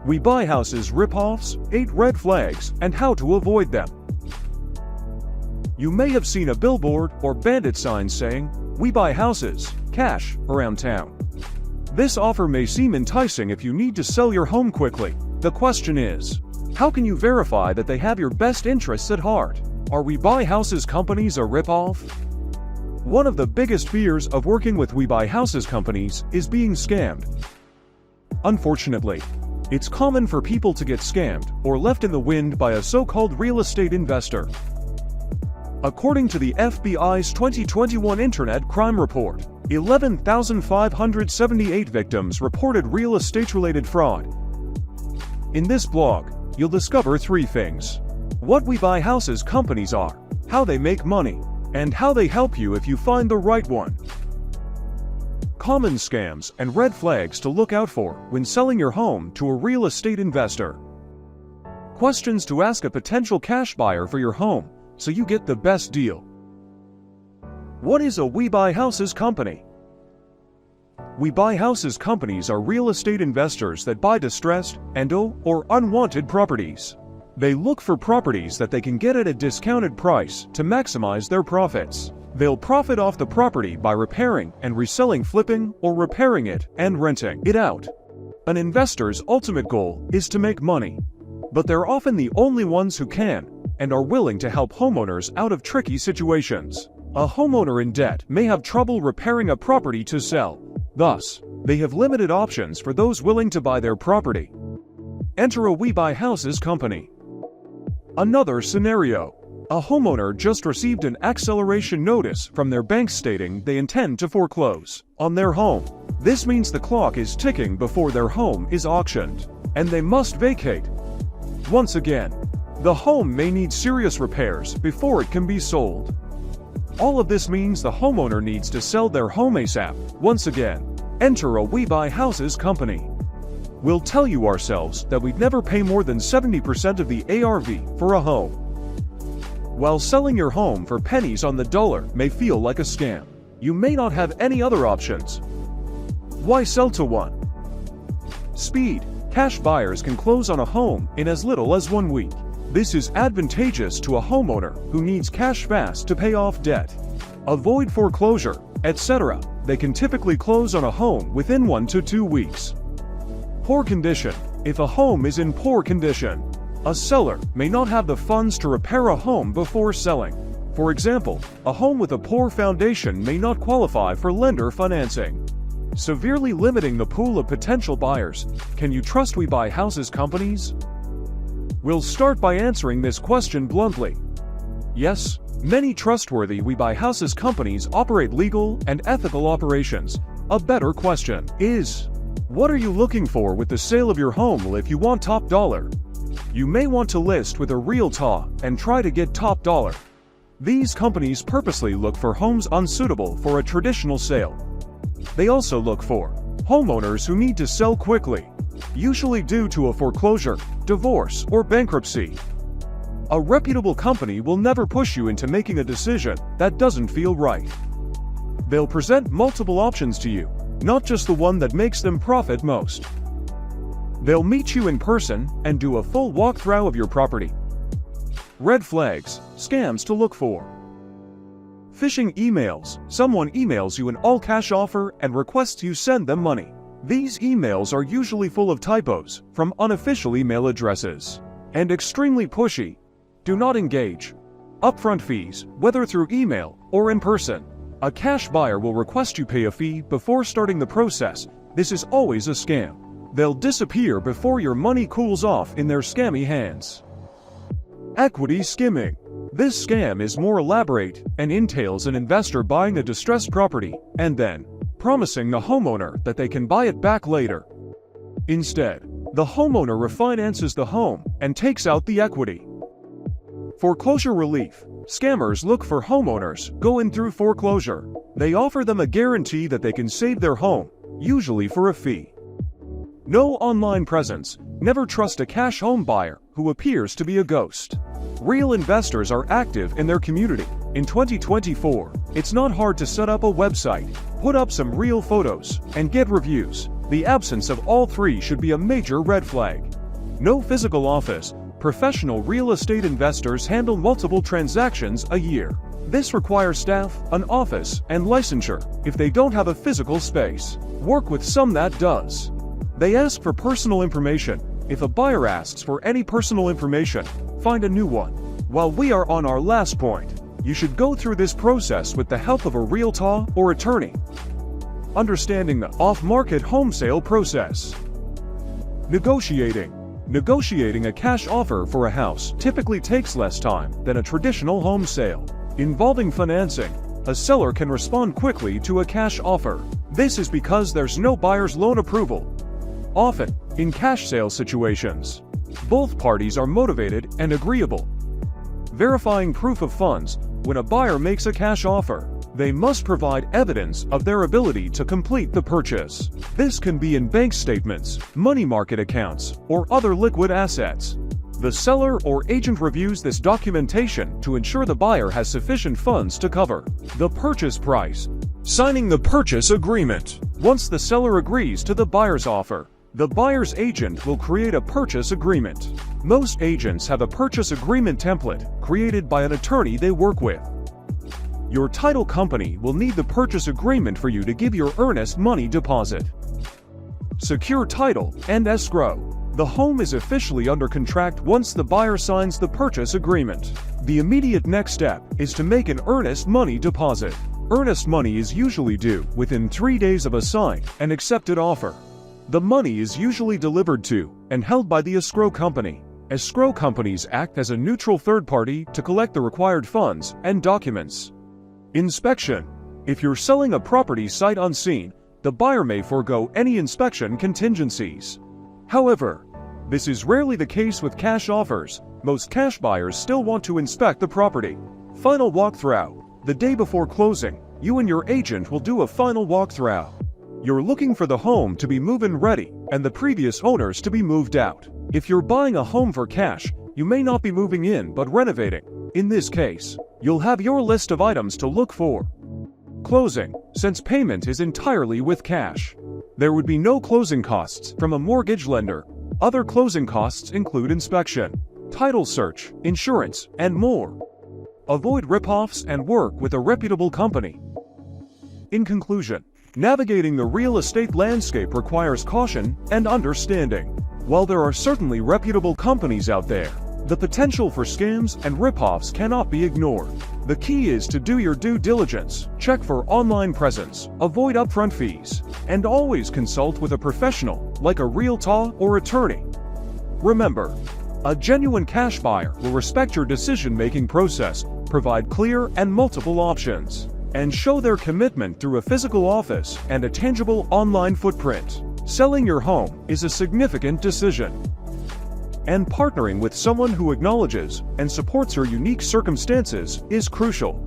We buy houses ripoffs, 8 red flags, and how to avoid them. You may have seen a billboard or bandit sign saying, "We buy houses, cash," around town. This offer may seem enticing if you need to sell your home quickly. The question is, how can you verify that they have your best interests at heart? Are We Buy Houses companies a ripoff? One of the biggest fears of working with We Buy Houses companies is being scammed. Unfortunately, it's common for people to get scammed or left in the wind by a so-called real estate investor. According to the FBI's 2021 Internet Crime Report, 11,578 victims reported real estate-related fraud. In this blog, you'll discover 3 things: what We Buy Houses companies are, how they make money, and how they help you if you find the right one. Common scams and red flags to look out for when selling your home to a real estate investor. Questions to ask a potential cash buyer for your home so you get the best deal. What is a We Buy Houses company? We Buy Houses companies are real estate investors that buy distressed and/or unwanted properties. They look for properties that they can get at a discounted price to maximize their profits. They'll profit off the property by repairing and reselling, flipping, or repairing it and renting it out. An investor's ultimate goal is to make money, but they're often the only ones who can and are willing to help homeowners out of tricky situations. A homeowner in debt may have trouble repairing a property to sell. Thus, they have limited options for those willing to buy their property. Enter a We Buy Houses company. Another scenario. A homeowner just received an acceleration notice from their bank stating they intend to foreclose on their home. This means the clock is ticking before their home is auctioned, and they must vacate. Once again, the home may need serious repairs before it can be sold. All of this means the homeowner needs to sell their home ASAP. Once again, enter a We Buy Houses company. We'll tell you ourselves that we'd never pay more than 70% of the ARV for a home. While selling your home for pennies on the dollar may feel like a scam, you may not have any other options. Why sell to one? Speed. Cash buyers can close on a home in as little as 1 week. This is advantageous to a homeowner who needs cash fast to pay off debt, avoid foreclosure, etc. They can typically close on a home within 1 to 2 weeks. Poor condition. If a home is in poor condition, a seller may not have the funds to repair a home before selling. For example, a home with a poor foundation may not qualify for lender financing, severely limiting the pool of potential buyers. Can you trust We Buy Houses companies? We'll start by answering this question bluntly. Yes, many trustworthy We Buy Houses companies operate legal and ethical operations. A better question is, what are you looking for with the sale of your home? Well, if you want top dollar, you may want to list with a realtor and try to get top dollar. These companies purposely look for homes unsuitable for a traditional sale. They also look for homeowners who need to sell quickly, usually due to a foreclosure, divorce, or bankruptcy. A reputable company will never push you into making a decision that doesn't feel right. They'll present multiple options to you, not just the one that makes them profit most. They'll meet you in person and do a full walkthrough of your property. Red flags, scams to look for. Phishing emails. Someone emails you an all-cash offer and requests you send them money. These emails are usually full of typos from unofficial email addresses and extremely pushy. Do not engage. Upfront fees, whether through email or in person. A cash buyer will request you pay a fee before starting the process. This is always a scam. They'll disappear before your money cools off in their scammy hands. Equity skimming. This scam is more elaborate and entails an investor buying a distressed property and then promising the homeowner that they can buy it back later. Instead, the homeowner refinances the home and takes out the equity. Foreclosure relief. Scammers look for homeowners going through foreclosure. They offer them a guarantee that they can save their home, usually for a fee. No online presence. Never trust a cash home buyer who appears to be a ghost. Real investors are active in their community. In 2024, it's not hard to set up a website, put up some real photos, and get reviews. The absence of all three should be a major red flag. No physical office. Professional real estate investors handle multiple transactions a year. This requires staff, an office, and licensure. If they don't have a physical space, work with some that does. They ask for personal information. If a buyer asks for any personal information, find a new one. While we are on our last point, you should go through this process with the help of a realtor or attorney. Understanding the off-market home sale process. Negotiating. Negotiating a cash offer for a house typically takes less time than a traditional home sale. Involving financing, a seller can respond quickly to a cash offer. This is because there's no buyer's loan approval. Often, in cash sale situations, both parties are motivated and agreeable. Verifying proof of funds. When a buyer makes a cash offer, they must provide evidence of their ability to complete the purchase. This can be in bank statements, money market accounts, or other liquid assets. The seller or agent reviews this documentation to ensure the buyer has sufficient funds to cover the purchase price. Signing the purchase agreement. Once the seller agrees to the buyer's offer, the buyer's agent will create a purchase agreement. Most agents have a purchase agreement template created by an attorney they work with. Your title company will need the purchase agreement for you to give your earnest money deposit. Secure title and escrow. The home is officially under contract once the buyer signs the purchase agreement. The immediate next step is to make an earnest money deposit. Earnest money is usually due within 3 days of a signed and accepted offer. The money is usually delivered to and held by the escrow company. Escrow companies act as a neutral third party to collect the required funds and documents. Inspection. If you're selling a property sight unseen, the buyer may forego any inspection contingencies. However, this is rarely the case with cash offers. Most cash buyers still want to inspect the property. Final walkthrough. The day before closing, you and your agent will do a final walkthrough. You're looking for the home to be move-in ready and the previous owners to be moved out. If you're buying a home for cash, you may not be moving in but renovating. In this case, you'll have your list of items to look for. Closing. Since payment is entirely with cash, there would be no closing costs from a mortgage lender. Other closing costs include inspection, title search, insurance, and more. Avoid ripoffs and work with a reputable company. In conclusion, navigating the real estate landscape requires caution and understanding. While there are certainly reputable companies out there, the potential for scams and ripoffs cannot be ignored. The key is to do your due diligence, check for online presence, avoid upfront fees, and always consult with a professional, like a realtor or attorney. Remember, a genuine cash buyer will respect your decision-making process, provide clear and multiple options, and show their commitment through a physical office and a tangible online footprint. Selling your home is a significant decision, and partnering with someone who acknowledges and supports your unique circumstances is crucial.